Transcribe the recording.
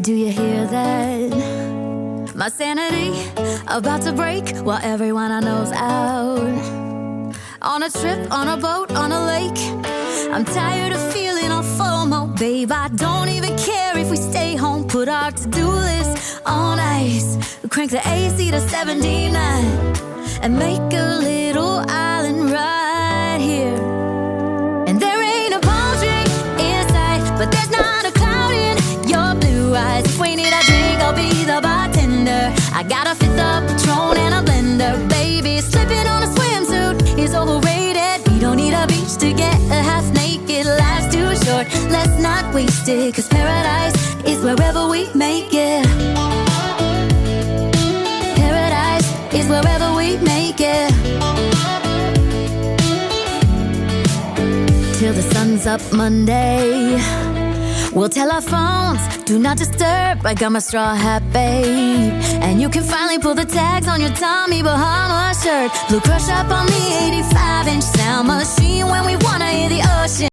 Do you hear that? My sanity about to break while everyone I know's out. On a trip, on a boat, on a lake. I'm tired of feeling all FOMO, babe. I don't even care if we stay home. Put our to-do list on ice. Crank the AC to 79 and make a little island right here. And there ain't a palm tree in sight, but there's not a cloud in your blue eyes. If we need a drink, I'll be the bartender. I got a fifth of Patron and a blender, baby. Slipping on a swimsuit is overrated. We don't need a beach to get a half naked. Life's too short, let's not waste it, 'cause paradise is wherever we make it. Paradise is wherever we make it. Till the sun's up Monday, we'll tell our phones, do not disturb. I got my straw hat, babe. And you can finally pull the tags on your Tommy Bahama shirt. Blue crush up on the 85-inch sound machine when we wanna hear the ocean.